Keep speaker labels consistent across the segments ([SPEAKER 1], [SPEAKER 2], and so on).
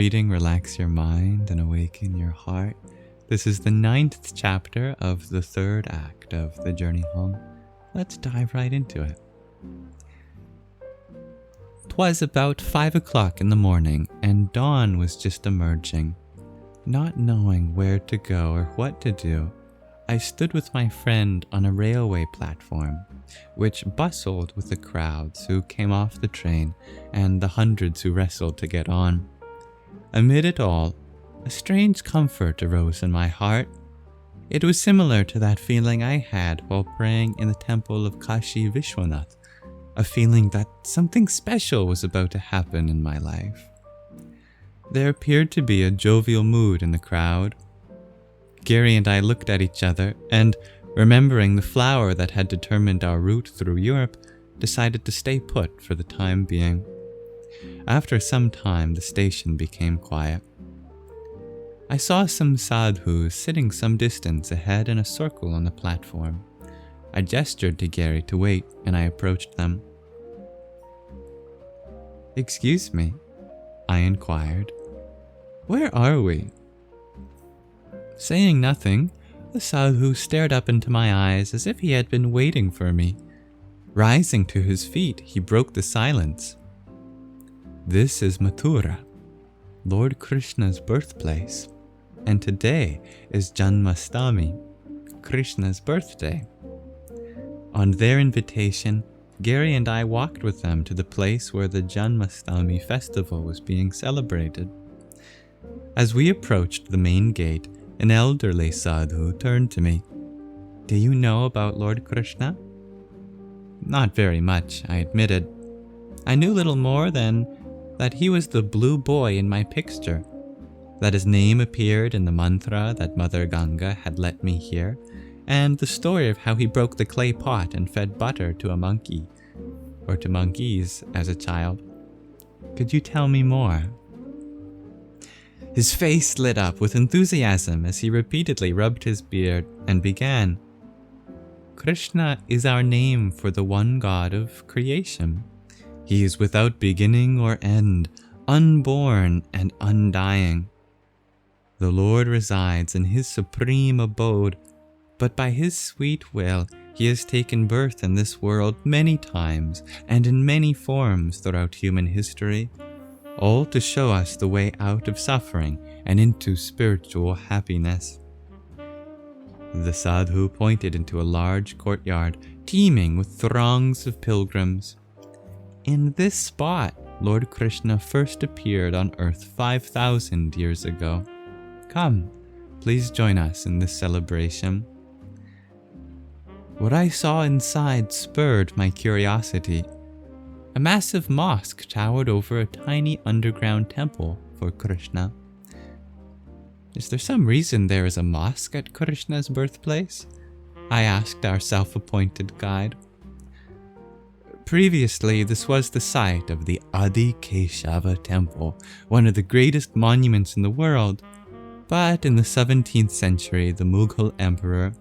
[SPEAKER 1] Reading, relax your mind and awaken your heart. This is the 9th chapter of the 3rd act of The Journey Home. Let's dive right into it. 'Twas about 5 o'clock in the morning, and dawn was just emerging. Not knowing where to go or what to do, I stood with my friend on a railway platform, which bustled with the crowds who came off the train and the hundreds who wrestled to get on. Amid it all, a strange comfort arose in my heart. It was similar to that feeling I had while praying in the temple of Kashi Vishwanath, a feeling that something special was about to happen in my life. There appeared to be a jovial mood in the crowd. Gary and I looked at each other and, remembering the flower that had determined our route through Europe, decided to stay put for the time being. After some time, the station became quiet. I saw some sadhus sitting some distance ahead in a circle on the platform. I gestured to Gary to wait, and I approached them. "Excuse me," I inquired. "Where are we?" Saying nothing, the sadhu stared up into my eyes as if he had been waiting for me. Rising to his feet, he broke the silence. "This is Mathura, Lord Krishna's birthplace, and today is Janmashtami, Krishna's birthday." On their invitation, Gary and I walked with them to the place where the Janmashtami festival was being celebrated. As we approached the main gate, an elderly sadhu turned to me. "Do you know about Lord Krishna?" "Not very much," I admitted. "I knew little more than that he was the blue boy in my picture, that his name appeared in the mantra that Mother Ganga had let me hear, and the story of how he broke the clay pot and fed butter to a monkey, or to monkeys as a child. Could you tell me more?" His face lit up with enthusiasm as he repeatedly rubbed his beard and began. "Krishna is our name for the one God of creation. He is without beginning or end, unborn and undying. The Lord resides in his supreme abode, but by his sweet will, he has taken birth in this world many times and in many forms throughout human history, all to show us the way out of suffering and into spiritual happiness." The sadhu pointed into a large courtyard teeming with throngs of pilgrims. "In this spot, Lord Krishna first appeared on earth 5,000 years ago. Come, please join us in this celebration." What I saw inside spurred my curiosity. A massive mosque towered over a tiny underground temple for Krishna. "Is there some reason there is a mosque at Krishna's birthplace?" I asked our self-appointed guide. "Previously, this was the site of the Adi Keshava temple, one of the greatest monuments in the world, but in the 17th century, the Mughal emperor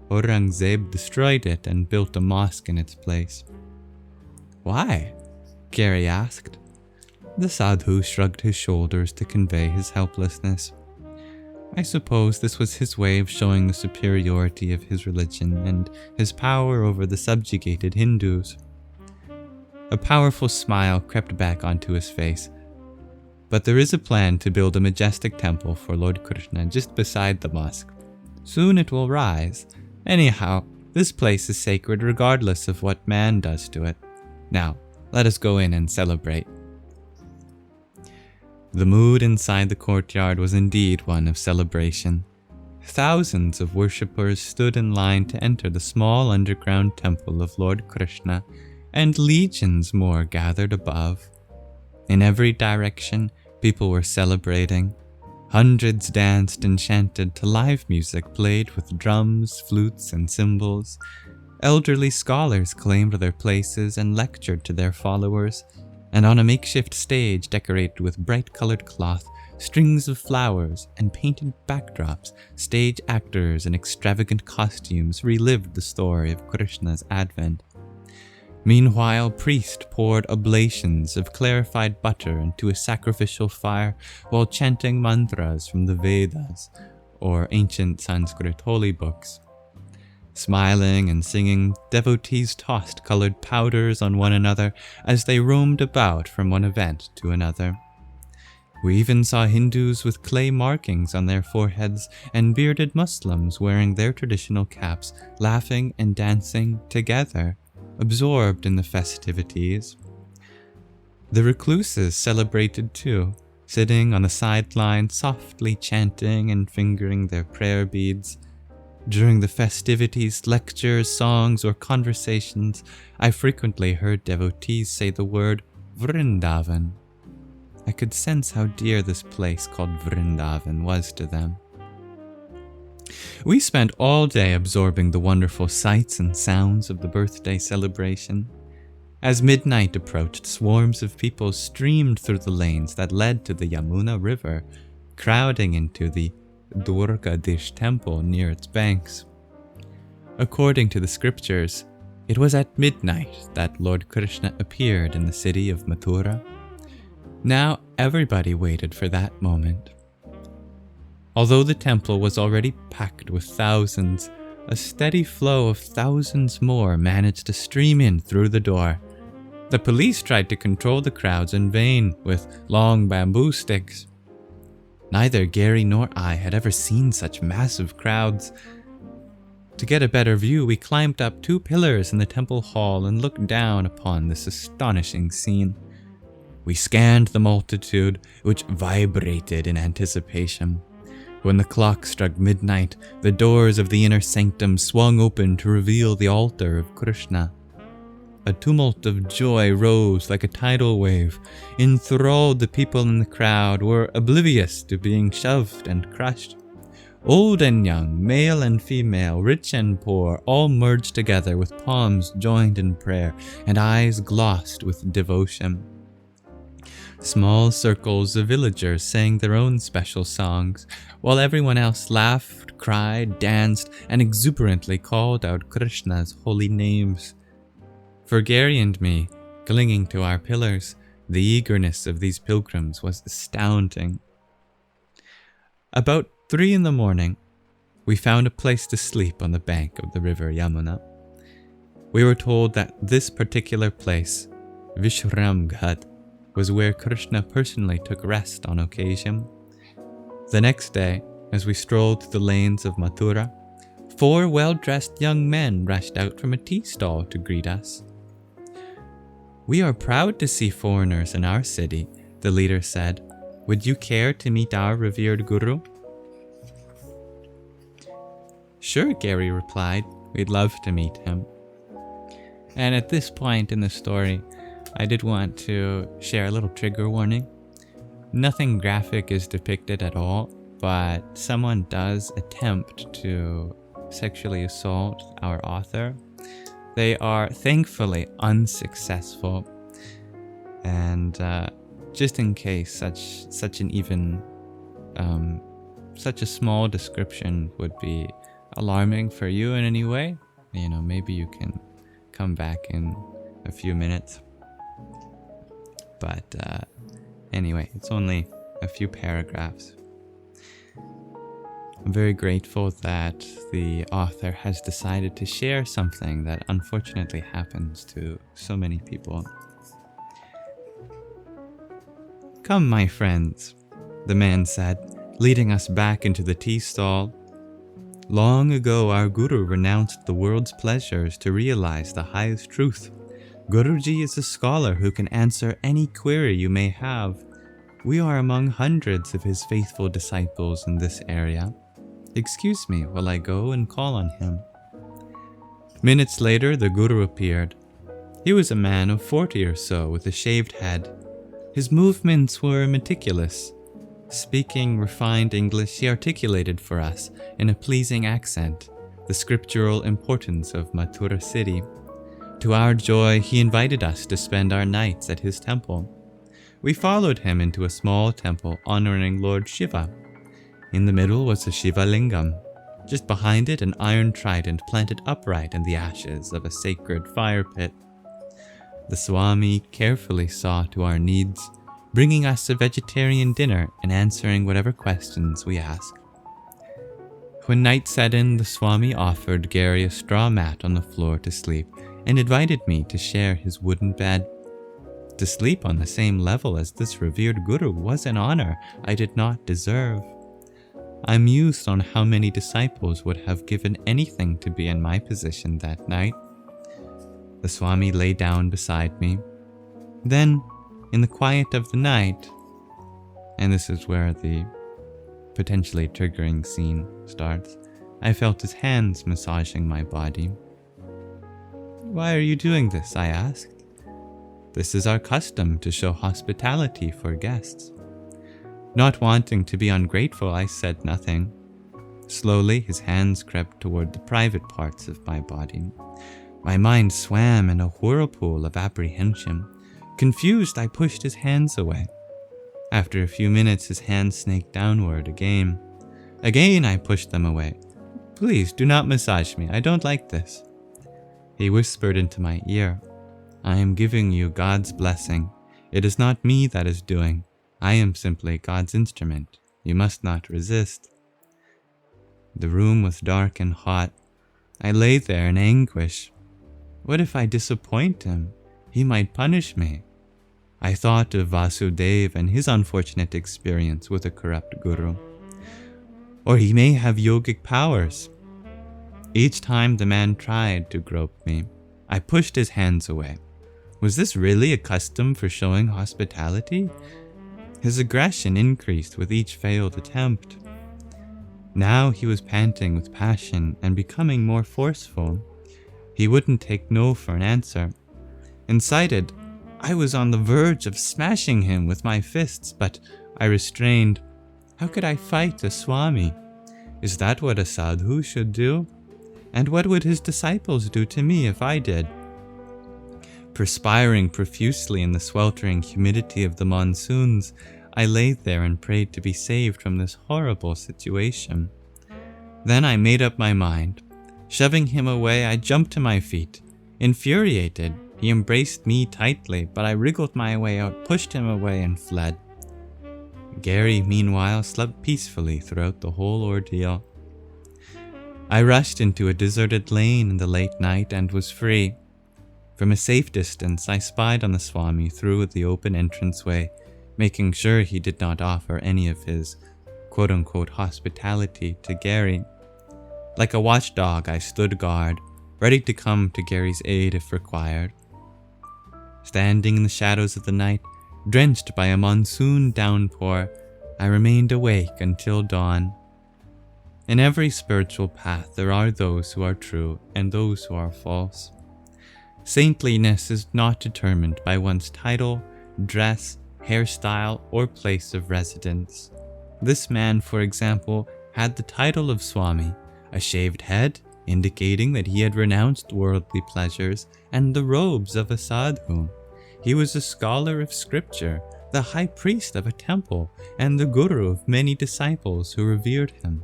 [SPEAKER 1] Aurangzeb destroyed it and built a mosque in its place." "Why?" Gary asked. The sadhu shrugged his shoulders to convey his helplessness. I suppose this was his way of showing the superiority of his religion and his power over the subjugated Hindus. A powerful smile crept back onto his face. "But there is a plan to build a majestic temple for Lord Krishna just beside the mosque. Soon it will rise. Anyhow, this place is sacred regardless of what man does to it. Now, let us go in and celebrate." The mood inside the courtyard was indeed one of celebration. Thousands of worshippers stood in line to enter the small underground temple of Lord Krishna, and legions more gathered above. In every direction, people were celebrating. Hundreds danced and chanted to live music played with drums, flutes, and cymbals. Elderly scholars claimed their places and lectured to their followers, and on a makeshift stage decorated with bright-colored cloth, strings of flowers, and painted backdrops, stage actors in extravagant costumes relived the story of Krishna's advent. Meanwhile, priest poured oblations of clarified butter into a sacrificial fire while chanting mantras from the Vedas, or ancient Sanskrit holy books. Smiling and singing, devotees tossed colored powders on one another as they roamed about from one event to another. We even saw Hindus with clay markings on their foreheads and bearded Muslims wearing their traditional caps, laughing and dancing together, absorbed in the festivities. The recluses celebrated too, sitting on the sideline, softly chanting and fingering their prayer beads. During the festivities, lectures, songs, or conversations, I frequently heard devotees say the word Vrindavan. I could sense how dear this place called Vrindavan was to them. We spent all day absorbing the wonderful sights and sounds of the birthday celebration. As midnight approached, swarms of people streamed through the lanes that led to the Yamuna River, crowding into the Durgadish temple near its banks. According to the scriptures, it was at midnight that Lord Krishna appeared in the city of Mathura. Now everybody waited for that moment. Although the temple was already packed with thousands, a steady flow of thousands more managed to stream in through the door. The police tried to control the crowds in vain with long bamboo sticks. Neither Gary nor I had ever seen such massive crowds. To get a better view, we climbed up 2 pillars in the temple hall and looked down upon this astonishing scene. We scanned the multitude, which vibrated in anticipation. When the clock struck midnight, the doors of the inner sanctum swung open to reveal the altar of Krishna. A tumult of joy rose like a tidal wave. Enthralled, the people in the crowd were oblivious to being shoved and crushed. Old and young, male and female, rich and poor, all merged together with palms joined in prayer and eyes glossed with devotion. Small circles of villagers sang their own special songs, while everyone else laughed, cried, danced, and exuberantly called out Krishna's holy names. For Gary and me, clinging to our pillars, the eagerness of these pilgrims was astounding. About 3 a.m, we found a place to sleep on the bank of the river Yamuna. We were told that this particular place, Vishramghat, was where Krishna personally took rest on occasion. The next day, as we strolled through the lanes of Mathura, 4 well-dressed young men rushed out from a tea stall to greet us. "We are proud to see foreigners in our city," the leader said. "Would you care to meet our revered guru?" "Sure," Gary replied. "We'd love to meet him." And at this point in the story, I did want to share a little trigger warning. Nothing graphic is depicted at all, but someone does attempt to sexually assault our author. They are thankfully unsuccessful, and just in case such a small description would be alarming for you in any way, maybe you can come back in a few minutes. But anyway, it's only a few paragraphs. I'm very grateful that the author has decided to share something that unfortunately happens to so many people. "Come, my friends," the man said, leading us back into the tea stall. "Long ago our Guru renounced the world's pleasures to realize the highest truth. Guruji is a scholar who can answer any query you may have. We are among hundreds of his faithful disciples in this area. Excuse me while I go and call on him." Minutes later, the Guru appeared. He was a man of 40 or so with a shaved head. His movements were meticulous. Speaking refined English, he articulated for us, in a pleasing accent, the scriptural importance of Mathura city. To our joy, he invited us to spend our nights at his temple. We followed him into a small temple honoring Lord Shiva. In the middle was a Shiva Lingam. Just behind it, an iron trident planted upright in the ashes of a sacred fire pit. The Swami carefully saw to our needs, bringing us a vegetarian dinner and answering whatever questions we asked. When night set in, the Swami offered Gary a straw mat on the floor to sleep and invited me to share his wooden bed. To sleep on the same level as this revered guru was an honor I did not deserve. I mused on how many disciples would have given anything to be in my position that night. The Swami lay down beside me. Then, in the quiet of the night, and this is where the potentially triggering scene starts, I felt his hands massaging my body. "Why are you doing this?" I asked. "This is our custom to show hospitality for guests." Not wanting to be ungrateful, I said nothing. Slowly, his hands crept toward the private parts of my body. My mind swam in a whirlpool of apprehension. Confused, I pushed his hands away. After a few minutes, his hands snaked downward again. Again, I pushed them away. "Please, do not massage me. I don't like this." He whispered into my ear, "I am giving you God's blessing. It is not me that is doing. I am simply God's instrument. You must not resist." The room was dark and hot. I lay there in anguish. What if I disappoint him? He might punish me. I thought of Vasudeva and his unfortunate experience with a corrupt guru. Or he may have yogic powers. Each time the man tried to grope me, I pushed his hands away. Was this really a custom for showing hospitality? His aggression increased with each failed attempt. Now he was panting with passion and becoming more forceful. He wouldn't take no for an answer. Incited, I was on the verge of smashing him with my fists, but I restrained. How could I fight a Swami? Is that what a sadhu should do? And what would his disciples do to me if I did? Perspiring profusely in the sweltering humidity of the monsoons, I lay there and prayed to be saved from this horrible situation. Then I made up my mind. Shoving him away, I jumped to my feet. Infuriated, he embraced me tightly, but I wriggled my way out, pushed him away, and fled. Gary, meanwhile, slept peacefully throughout the whole ordeal. I rushed into a deserted lane in the late night and was free. From a safe distance, I spied on the Swami through the open entranceway, making sure he did not offer any of his quote-unquote hospitality to Gary. Like a watchdog, I stood guard, ready to come to Gary's aid if required. Standing in the shadows of the night, drenched by a monsoon downpour, I remained awake until dawn. In every spiritual path, there are those who are true and those who are false. Saintliness is not determined by one's title, dress, hairstyle, or place of residence. This man, for example, had the title of Swami, a shaved head, indicating that he had renounced worldly pleasures, and the robes of a sadhu. He was a scholar of scripture, the high priest of a temple, and the guru of many disciples who revered him.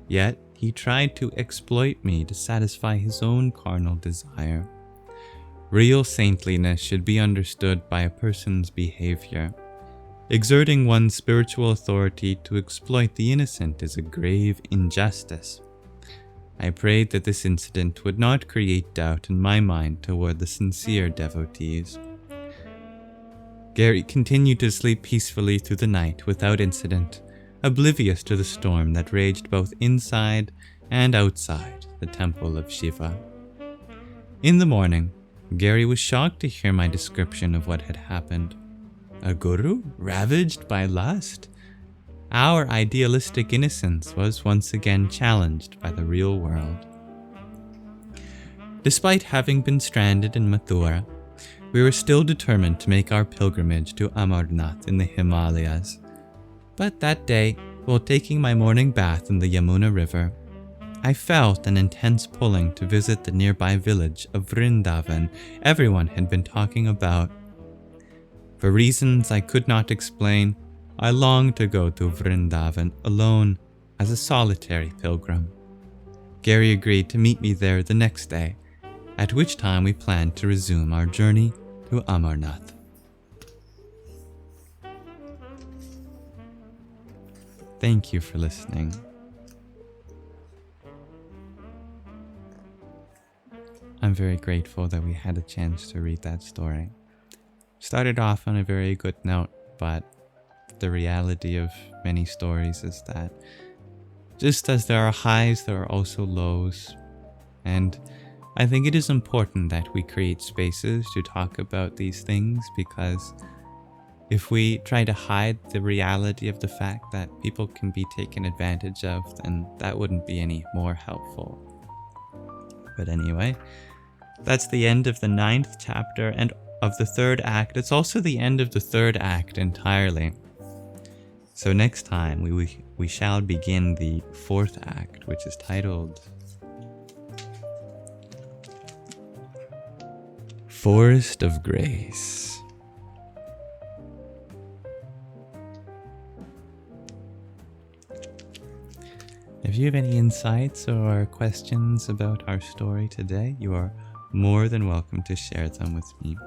[SPEAKER 1] Yet he tried to exploit me to satisfy his own carnal desire. Real saintliness should be understood by a person's behavior. Exerting one's spiritual authority to exploit the innocent is a grave injustice. I prayed that this incident would not create doubt in my mind toward the sincere devotees. Gary continued to sleep peacefully through the night without incident, oblivious to the storm that raged both inside and outside the temple of Shiva. In the morning, Gary was shocked to hear my description of what had happened. A guru ravaged by lust? Our idealistic innocence was once again challenged by the real world. Despite having been stranded in Mathura, we were still determined to make our pilgrimage to Amarnath in the Himalayas. But that day, while taking my morning bath in the Yamuna River, I felt an intense pulling to visit the nearby village of Vrindavan everyone had been talking about. For reasons I could not explain, I longed to go to Vrindavan alone as a solitary pilgrim. Gary agreed to meet me there the next day, at which time we planned to resume our journey to Amarnath. Thank you for listening. I'm very grateful that we had a chance to read that story. Started off on a very good note, but the reality of many stories is that just as there are highs, there are also lows. And I think it is important that we create spaces to talk about these things, because if we try to hide the reality of the fact that people can be taken advantage of, then that wouldn't be any more helpful. But anyway, that's the end of the 9th chapter and of the 3rd act. It's also the end of the 3rd act entirely. So next time we shall begin the 4th act, which is titled Forest of Grace. If you have any insights or questions about our story today, you are more than welcome to share them with me.